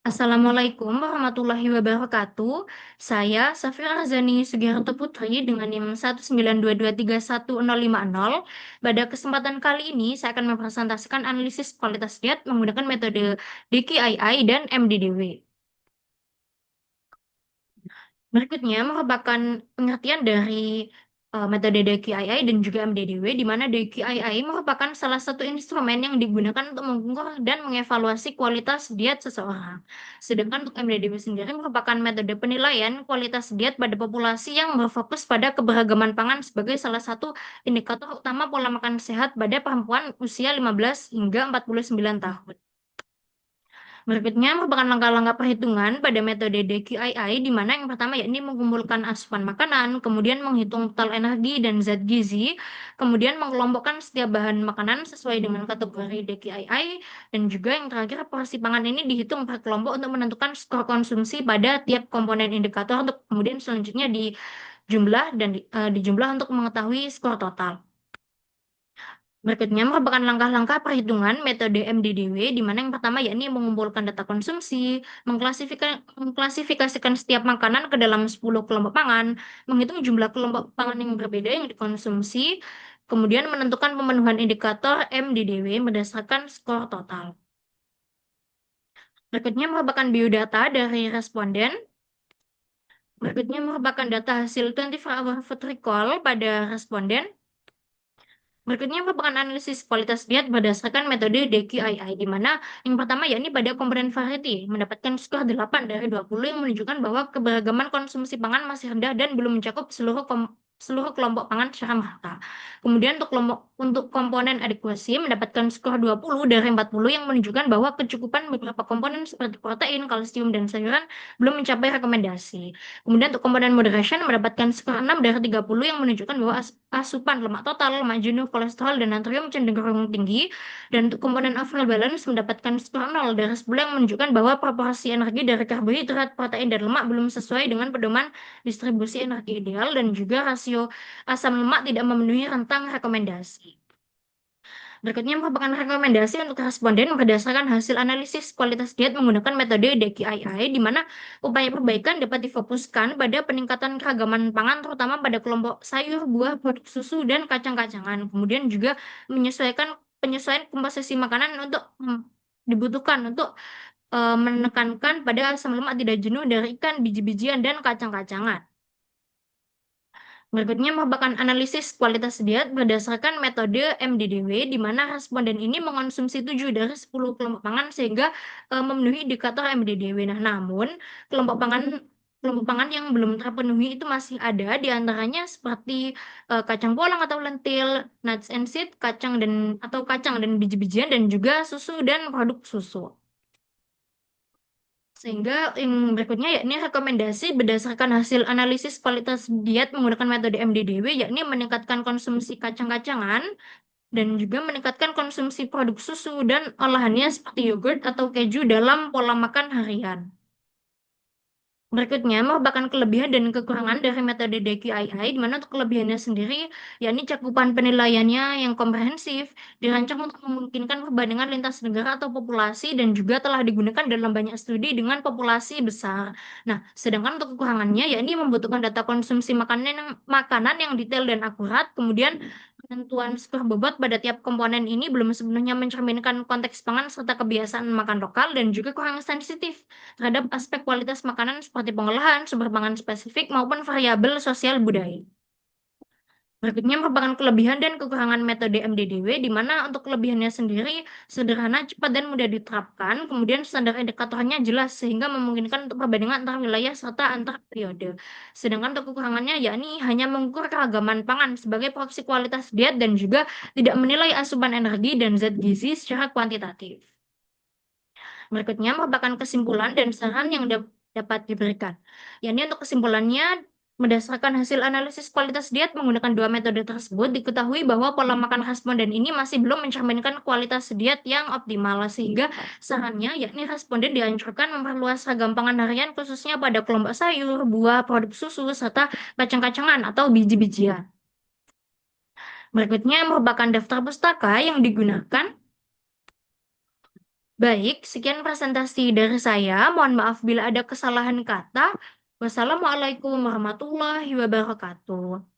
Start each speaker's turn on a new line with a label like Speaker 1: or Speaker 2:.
Speaker 1: Assalamualaikum warahmatullahi wabarakatuh. Saya Safira Arzani Sugiharto Putri dengan NIM 192231050. Pada kesempatan kali ini, saya akan mempresentasikan analisis kualitas diet menggunakan metode DKII dan MDDW. Berikutnya merupakan pengertian dari metode DKII dan juga MDDW, di mana DKII merupakan salah satu instrumen yang digunakan untuk mengukur dan mengevaluasi kualitas diet seseorang. Sedangkan untuk MDDW sendiri merupakan metode penilaian kualitas diet pada populasi yang berfokus pada keberagaman pangan sebagai salah satu indikator utama pola makan sehat pada perempuan usia 15 hingga 49 tahun. Berikutnya merupakan langkah-langkah perhitungan pada metode DQII, di mana yang pertama yakni mengumpulkan asupan makanan, kemudian menghitung total energi dan zat gizi, kemudian mengelompokkan setiap bahan makanan sesuai dengan kategori DQII, dan juga yang terakhir porsi pangan ini dihitung per kelompok untuk menentukan skor konsumsi pada tiap komponen indikator untuk kemudian selanjutnya dijumlah untuk mengetahui skor total. Berikutnya merupakan langkah-langkah perhitungan metode MDDW, di mana yang pertama yakni mengumpulkan data konsumsi, mengklasifikasikan setiap makanan ke dalam 10 kelompok pangan, menghitung jumlah kelompok pangan yang berbeda yang dikonsumsi, kemudian menentukan pemenuhan indikator MDDW berdasarkan skor total. Berikutnya merupakan biodata dari responden. Berikutnya merupakan data hasil 24-hour food recall pada responden. Berikutnya merupakan analisis kualitas diet berdasarkan metode DQII, di mana yang pertama yakni pada komponen variety mendapatkan skor 8 dari 20 yang menunjukkan bahwa keberagaman konsumsi pangan masih rendah dan belum mencakup seluruh kelompok pangan secara merata. Kemudian untuk komponen adequacy mendapatkan skor 20 dari 40 yang menunjukkan bahwa kecukupan beberapa komponen seperti protein, kalsium, dan sayuran belum mencapai rekomendasi. Kemudian untuk komponen moderation mendapatkan skor 6 dari 30 yang menunjukkan bahwa asupan lemak total, lemak jenuh, kolesterol, dan natrium cenderung tinggi. Dan untuk komponen overall balance mendapatkan skor 0 dari 10 yang menunjukkan bahwa proporsi energi dari karbohidrat, protein, dan lemak belum sesuai dengan pedoman distribusi energi ideal, dan juga rasio asam lemak tidak memenuhi rentang rekomendasi. Berikutnya merupakan rekomendasi untuk responden berdasarkan hasil analisis kualitas diet menggunakan metode DKII, di mana upaya perbaikan dapat difokuskan pada peningkatan keragaman pangan, terutama pada kelompok sayur, buah, produk susu, dan kacang-kacangan. Kemudian juga penyesuaian komposisi makanan dibutuhkan untuk menekankan pada asam lemak tidak jenuh dari ikan, biji-bijian, dan kacang-kacangan. Berikutnya merupakan analisis kualitas diet berdasarkan metode MDDW, di mana responden ini mengonsumsi 7 dari 10 kelompok pangan sehingga memenuhi indikator MDDW. Nah, namun kelompok pangan kelompok pangan yang belum terpenuhi itu masih ada, di antaranya seperti kacang polong atau lentil, nuts and seed, kacang dan biji-bijian, dan juga susu dan produk susu. Sehingga yang berikutnya yakni rekomendasi berdasarkan hasil analisis kualitas diet menggunakan metode MDDW, yakni meningkatkan konsumsi kacang-kacangan dan juga meningkatkan konsumsi produk susu dan olahannya seperti yogurt atau keju dalam pola makan harian. Berikutnya merupakan kelebihan dan kekurangan dari metode DQII, di mana untuk kelebihannya sendiri, yakni cakupan penilaiannya yang komprehensif, dirancang untuk memungkinkan perbandingan lintas negara atau populasi, dan juga telah digunakan dalam banyak studi dengan populasi besar. Nah, sedangkan untuk kekurangannya, yakni membutuhkan data konsumsi makanan yang detail dan akurat, kemudian penentuan skor bobot pada tiap komponen ini belum sepenuhnya mencerminkan konteks pangan serta kebiasaan makan lokal, dan juga kurang sensitif terhadap aspek kualitas makanan seperti pengolahan, sumber pangan spesifik, maupun variabel sosial budaya. Berikutnya merupakan kelebihan dan kekurangan metode MDDW, di mana untuk kelebihannya sendiri sederhana, cepat, dan mudah diterapkan. Kemudian standar indikatornya jelas sehingga memungkinkan untuk perbandingan antar wilayah serta antar periode. Sedangkan untuk kekurangannya yakni hanya mengukur keragaman pangan sebagai proksi kualitas diet dan juga tidak menilai asupan energi dan zat gizi secara kuantitatif. Berikutnya merupakan kesimpulan dan saran yang dapat diberikan. Yakni untuk kesimpulannya, berdasarkan hasil analisis kualitas diet menggunakan dua metode tersebut, diketahui bahwa pola makan responden ini masih belum mencerminkan kualitas diet yang optimal, sehingga sarannya yakni responden dianjurkan memperluas ragam pangan harian khususnya pada kelompok sayur, buah, produk susu, serta kacang-kacangan atau biji-bijian. Berikutnya merupakan daftar pustaka yang digunakan Baik, sekian presentasi dari saya. Mohon maaf bila ada kesalahan kata. Wassalamualaikum warahmatullahi wabarakatuh.